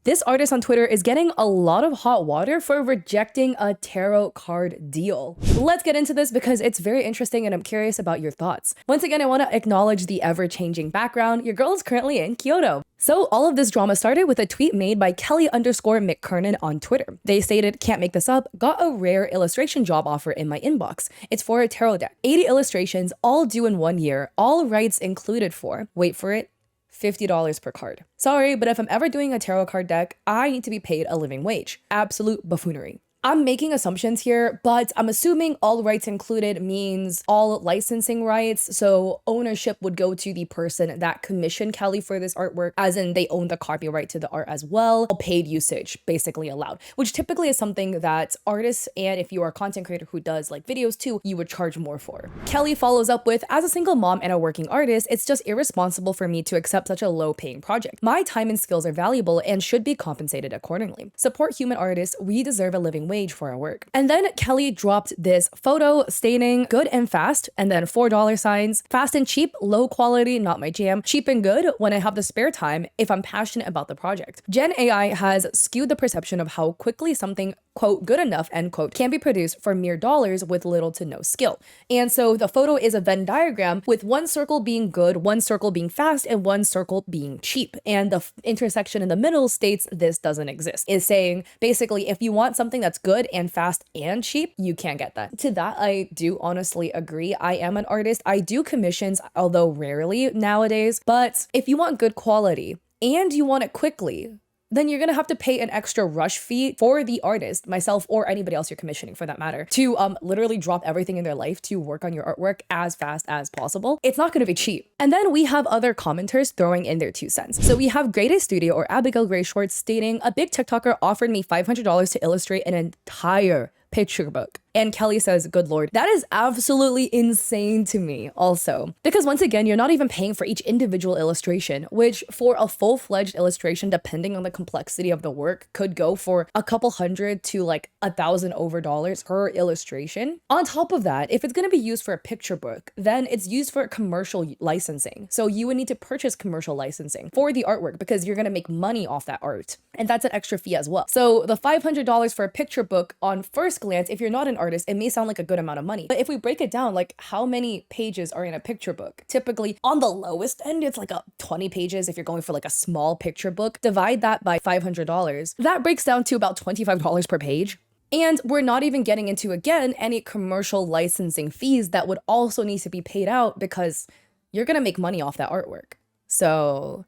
This artist on Twitter is getting a lot of hot water for rejecting a tarot card deal. Let's get into this because it's very interesting and I'm curious about your thoughts. Once again, I want to acknowledge the ever-changing background. Your girl is currently in Kyoto. So all of this drama started with a tweet made by Kelly_McKernan on Twitter. They stated, "Can't make this up, got a rare illustration job offer in my inbox. It's for a tarot deck. 80 illustrations, all due in 1 year, all rights included for," wait for it, $50 per card. Sorry, but if I'm ever doing a tarot card deck, I need to be paid a living wage. Absolute buffoonery. I'm making assumptions here, but I'm assuming all rights included means all licensing rights. So ownership would go to the person that commissioned Kelly for this artwork, as in they own the copyright to the art as well. Paid usage basically allowed, which typically is something that artists, and if you are a content creator who does like videos too, you would charge more for. Kelly follows up with, "As a single mom and a working artist, it's just irresponsible for me to accept such a low paying project. My time and skills are valuable and should be compensated accordingly. Support human artists, we deserve a living wage for our work." And then Kelly dropped this photo stating, "Good and fast," and then $4 signs. "Fast and cheap, low quality, not my jam. Cheap and good when I have the spare time if I'm passionate about the project." Gen AI has skewed the perception of how quickly something, quote, "good enough," end quote, can be produced for mere dollars with little to no skill. And so the photo is a Venn diagram with one circle being good, one circle being fast, and one circle being cheap. And the intersection in the middle states this doesn't exist. It's saying basically if you want something that's good and fast and cheap, you can't get that. To that, I do honestly agree. I am an artist. I do commissions, although rarely nowadays. But if you want good quality and you want it quickly, then you're gonna have to pay an extra rush fee for the artist, myself, or anybody else you're commissioning for that matter, to literally drop everything in their life to work on your artwork as fast as possible. It's not gonna be cheap. And then we have other commenters throwing in their 2 cents. So we have Grey Day Studio or Abigail Gray Shorts stating, "A big TikToker offered me $500 to illustrate an entire picture book." And Kelly says, "Good Lord." That is absolutely insane to me also. Because once again, you're not even paying for each individual illustration, which for a full-fledged illustration, depending on the complexity of the work, could go for a couple hundred to like $1,000 over dollars per illustration. On top of that, if it's gonna be used for a picture book, then it's used for commercial licensing. So you would need to purchase commercial licensing for the artwork because you're gonna make money off that art. And that's an extra fee as well. So the $500 for a picture book on first glance, if you're not an artist, it may sound like a good amount of money. But if we break it down, like how many pages are in a picture book? Typically on the lowest end, it's like 20 pages if you're going for like a small picture book. Divide that by $500. That breaks down to about $25 per page. And we're not even getting into, again, any commercial licensing fees that would also need to be paid out because you're gonna make money off that artwork. So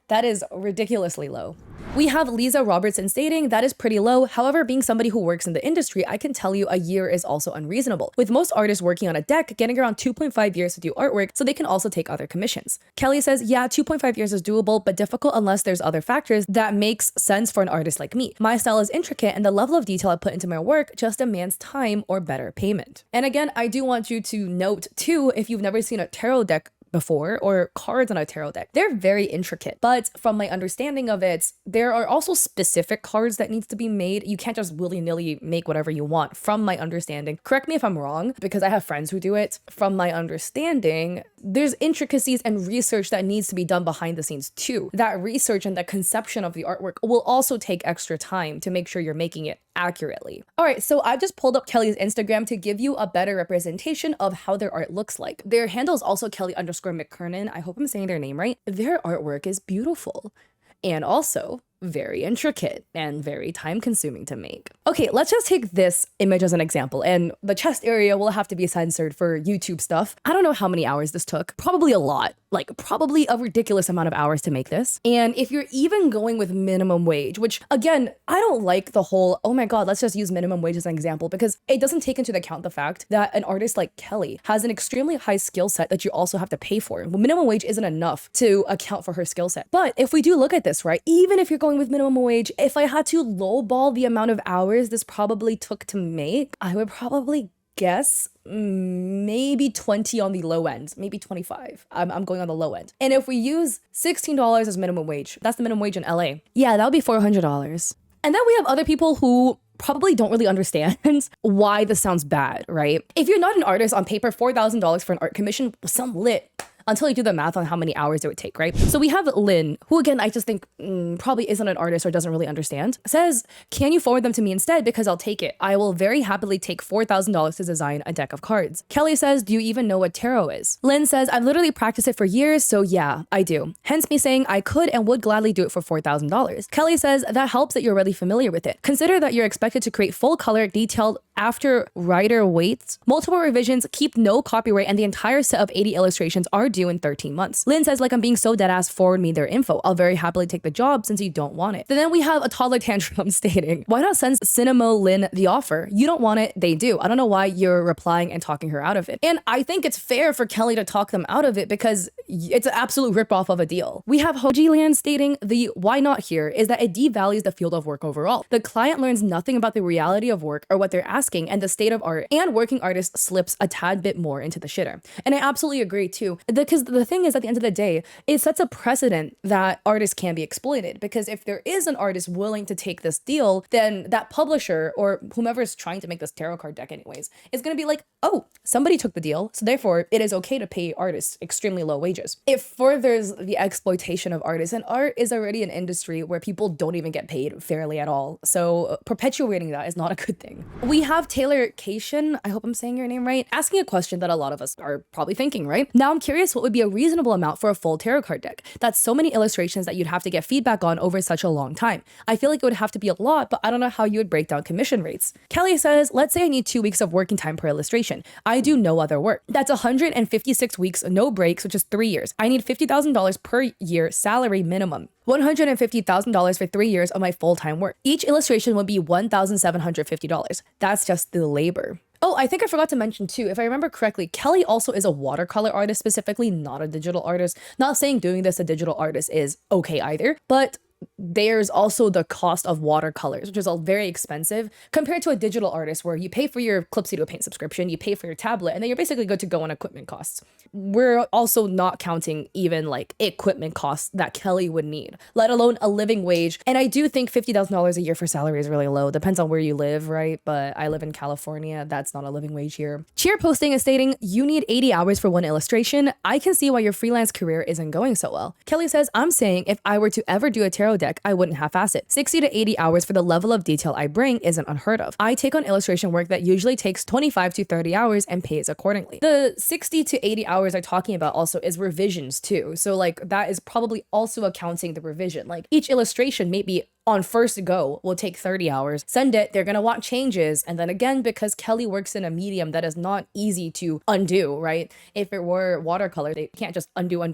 that is ridiculously low. We have Lisa Robertson stating, "That is pretty low. However, being somebody who works in the industry, I can tell you a year is also unreasonable. With most artists working on a deck, getting around 2.5 years to do artwork so they can also take other commissions." Kelly says, "Yeah, 2.5 years is doable, but difficult unless there's other factors that makes sense for an artist like me. My style is intricate and the level of detail I put into my work just demands time or better payment." And again, I do want you to note too, if you've never seen a tarot deck before or cards on a tarot deck, they're very intricate, but from my understanding of it, there are also specific cards that needs to be made. You can't just willy-nilly make whatever you want, from my understanding. Correct me if I'm wrong, because I have friends who do it. From my understanding, there's intricacies and research that needs to be done behind the scenes too. That research and the conception of the artwork will also take extra time to make sure you're making it accurately. All right, so I just pulled up Kelly's Instagram to give you a better representation of how their art looks like. Their handle is also Kelly_McKernan. I hope I'm saying their name right. Their artwork is beautiful and also very intricate and very time consuming to make. Okay, let's just take this image as an example, and the chest area will have to be censored for YouTube stuff. I don't know how many hours this took. Probably a lot. Like probably a ridiculous amount of hours to make this. And if you're even going with minimum wage, which again, I don't like the whole, oh my God, let's just use minimum wage as an example, because it doesn't take into account the fact that an artist like Kelly has an extremely high skill set that you also have to pay for. Well, minimum wage isn't enough to account for her skill set. But if we do look at this, right, even if you're going with minimum wage, if I had to lowball the amount of hours this probably took to make, I would probably guess maybe 20 on the low end, maybe 25. I'm going on the low end. And if we use $16 as minimum wage, that's the minimum wage in LA. Yeah, that would be $400. And then we have other people who probably don't really understand why this sounds bad, right? If you're not an artist on paper, $4,000 for an art commission, some lit. until you do the math on how many hours it would take, right? So we have Lynn, who again, I just think probably isn't an artist or doesn't really understand, says, can you forward them to me instead? Because I'll take it. I will very happily take $4,000 to design a deck of cards. Kelly says, do you even know what tarot is? Lynn says, I've literally practiced it for years, so yeah, I do. Hence me saying I could and would gladly do it for $4,000. Kelly says, that helps that you're really familiar with it. Consider that you're expected to create full color, detailed after writer waits, multiple revisions, keep no copyright, and the entire set of 80 illustrations are due in 13 months. Lynn says, like I'm being so deadass, forward me their info. I'll very happily take the job since you don't want it. Then we have a toddler tantrum stating, why not send Cinemo Lynn the offer? You don't want it, they do. I don't know why you're replying and talking her out of it. And I think it's fair for Kelly to talk them out of it because it's an absolute ripoff of a deal. We have Hoji Land stating, the why not here is that it devalues the field of work overall. The client learns nothing about the reality of work or what they're asking, and the state of art, and working artists slips a tad bit more into the shitter. And I absolutely agree too, because the thing is, at the end of the day, it sets a precedent that artists can be exploited, because if there is an artist willing to take this deal, then that publisher or whomever is trying to make this tarot card deck anyways is going to be like, oh, somebody took the deal, so therefore it is okay to pay artists extremely low wages. It furthers the exploitation of artists, and art is already an industry where people don't even get paid fairly at all, so perpetuating that is not a good thing. We have Taylor Cation, I hope I'm saying your name right, asking a question that a lot of us are probably thinking, right? Now I'm curious what would be a reasonable amount for a full tarot card deck. That's so many illustrations that you'd have to get feedback on over such a long time. I feel like it would have to be a lot, but I don't know how you would break down commission rates. Kelly says, let's say I need 2 weeks of working time per illustration. I do no other work. That's 156 weeks, no breaks, which is 3 years. I need $50,000 per year salary minimum. $150,000 for 3 years of my full-time work. Each illustration would be $1,750. That's just the labor. Oh, I think I forgot to mention too, if I remember correctly, Kelly also is a watercolor artist specifically, not a digital artist. Not saying doing this a digital artist is okay either, but there's also the cost of watercolors, which is all very expensive compared to a digital artist where you pay for your Clip Studio Paint subscription, you pay for your tablet, and then you're basically good to go on equipment costs. We're also not counting even like equipment costs that Kelly would need, let alone a living wage. And I do think $50,000 a year for salary is really low. Depends on where you live, right? But I live in California. That's not a living wage here. Cheer posting is stating, you need 80 hours for one illustration. I can see why your freelance career isn't going so well. Kelly says, I'm saying if I were to ever do a tarot deck, I wouldn't half-ass it. 60 to 80 hours for the level of detail I bring isn't unheard of. I take on illustration work that usually takes 25 to 30 hours and pays accordingly. The 60 to 80 hours I'm talking about also is revisions too. So like that is probably also accounting the revision. Like each illustration maybe on first go will take 30 hours. Send it, they're gonna want changes. And then again, because Kelly works in a medium that is not easy to undo, right? If it were watercolor, they can't just undo, and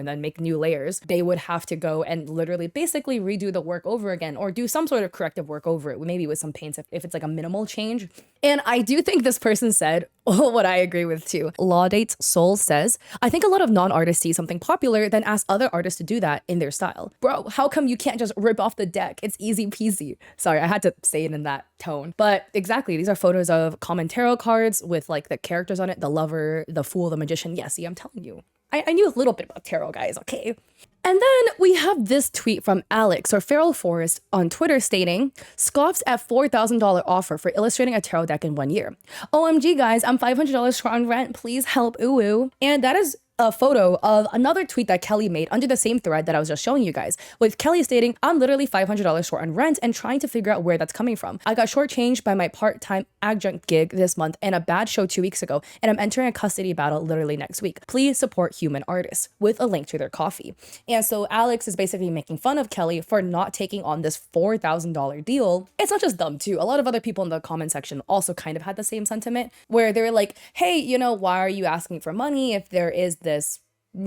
then make new layers. They would have to go and literally basically redo the work over again or do some sort of corrective work over it, maybe with some paints if it's like a minimal change. And I do think this person said, what I agree with too. Law Dates Soul says, I think a lot of non-artists see something popular, then ask other artists to do that in their style. Bro, how come you can't just rip off the deck? It's easy peasy. Sorry, I had to say it in that tone. But exactly, these are photos of common tarot cards with like the characters on it, the lover, the fool, the magician. Yeah, see, I'm telling you. I knew a little bit about tarot, guys, okay? And then we have this tweet from Alex or Feral Forest on Twitter stating, scoffs at $4,000 offer for illustrating a tarot deck in 1 year. OMG, guys, I'm $500 short on rent. Please help, ooh. And that is a photo of another tweet that Kelly made under the same thread that I was just showing you guys, with Kelly stating, I'm literally $500 short on rent and trying to figure out where that's coming from. I got shortchanged by my part-time adjunct gig this month and a bad show 2 weeks ago, and I'm entering a custody battle literally next week. Please support human artists, with a link to their coffee. And so Alex is basically making fun of Kelly for not taking on this $4,000 deal. It's not just them too. A lot of other people in the comment section also kind of had the same sentiment where they're like, hey, you know, why are you asking for money if there is this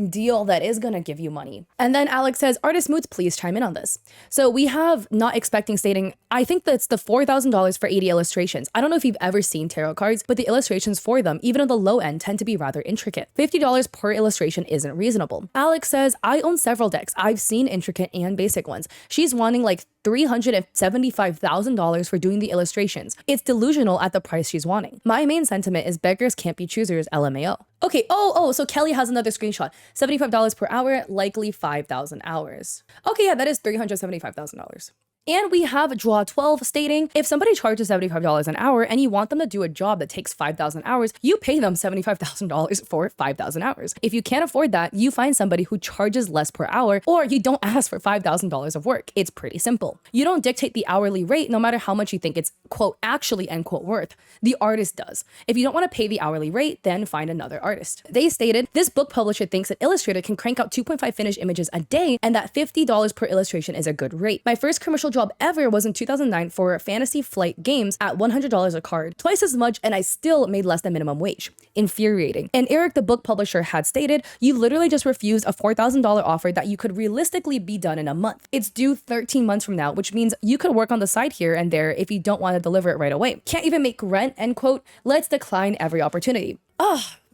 deal that is gonna give you money? And then Alex says, artist moods, please chime in on this. So we have not expecting stating, I think that's the $4,000 for 80 illustrations. I don't know if you've ever seen tarot cards, but the illustrations for them, even on the low end, tend to be rather intricate. $50 per illustration isn't reasonable. Alex says, I own several decks. I've seen intricate and basic ones. She's wanting like $375,000 for doing the illustrations. It's delusional at the price she's wanting. My main sentiment is beggars can't be choosers, LMAO. Okay, so Kelly has another screenshot. $75 per hour, likely 5,000 hours. Okay, yeah, that is $375,000. And we have draw 12 stating, if somebody charges $75 an hour and you want them to do a job that takes 5,000 hours, you pay them $75,000 for 5,000 hours. If you can't afford that, you find somebody who charges less per hour, or you don't ask for $5,000 of work. It's pretty simple. You don't dictate the hourly rate no matter how much you think it's quote actually end quote worth. The artist does. If you don't want to pay the hourly rate, then find another artist. They stated, this book publisher thinks an illustrator can crank out 2.5 finished images a day and that $50 per illustration is a good rate. My first commercial job ever was in 2009 for Fantasy Flight Games at $100 a card, twice as much, and I still made less than minimum wage. Infuriating. And Eric, the book publisher, had stated, you literally just refused a $4,000 offer that you could realistically be done in a month. It's due 13 months from now, which means you could work on the side here and there if you don't want to deliver it right away. Can't even make rent, end quote. Let's decline every opportunity.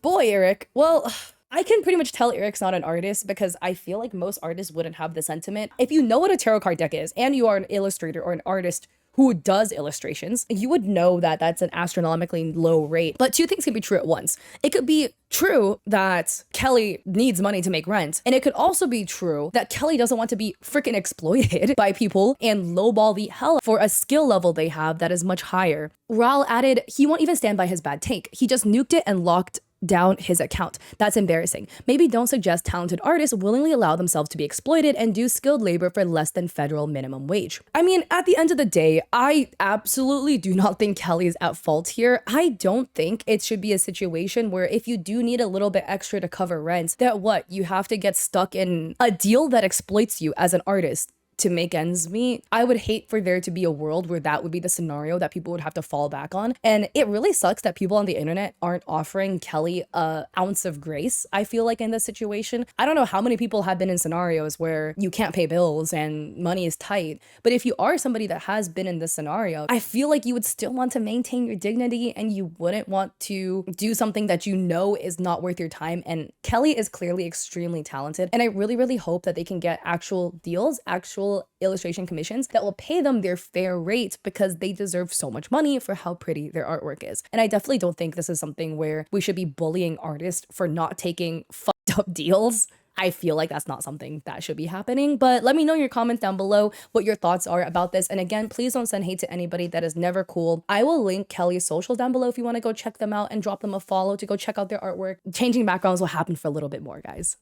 Boy, Eric. Well, I can pretty much tell Eric's not an artist because I feel like most artists wouldn't have the sentiment. If you know what a tarot card deck is and you are an illustrator or an artist who does illustrations, you would know that that's an astronomically low rate. But two things can be true at once. It could be true that Kelly needs money to make rent, and it could also be true that Kelly doesn't want to be freaking exploited by people and lowball the hell for a skill level they have that is much higher. Raul added, he won't even stand by his bad take. He just nuked it and locked down his account. That's embarrassing. Maybe don't suggest talented artists willingly allow themselves to be exploited and do skilled labor for less than federal minimum wage. I mean, at the end of the day, I absolutely do not think Kelly is at fault here. I don't think it should be a situation where if you do need a little bit extra to cover rent, that what, you have to get stuck in a deal that exploits you as an artist to make ends meet. I would hate for there to be a world where that would be the scenario that people would have to fall back on. And it really sucks that people on the internet aren't offering Kelly an ounce of grace, I feel like, in this situation. I don't know how many people have been in scenarios where you can't pay bills and money is tight, but if you are somebody that has been in this scenario, I feel like you would still want to maintain your dignity and you wouldn't want to do something that you know is not worth your time. And Kelly is clearly extremely talented, and I really, really hope that they can get actual deals, actual illustration commissions that will pay them their fair rate because they deserve so much money for how pretty their artwork is. And I definitely don't think this is something where we should be bullying artists for not taking fucked up deals. I feel like that's not something that should be happening, but let me know in your comments down below what your thoughts are about this. And again, please don't send hate to anybody. That is never cool. I will link Kelly's socials down below if you want to go check them out and drop them a follow to go check out their artwork. Changing backgrounds will happen for a little bit more, guys.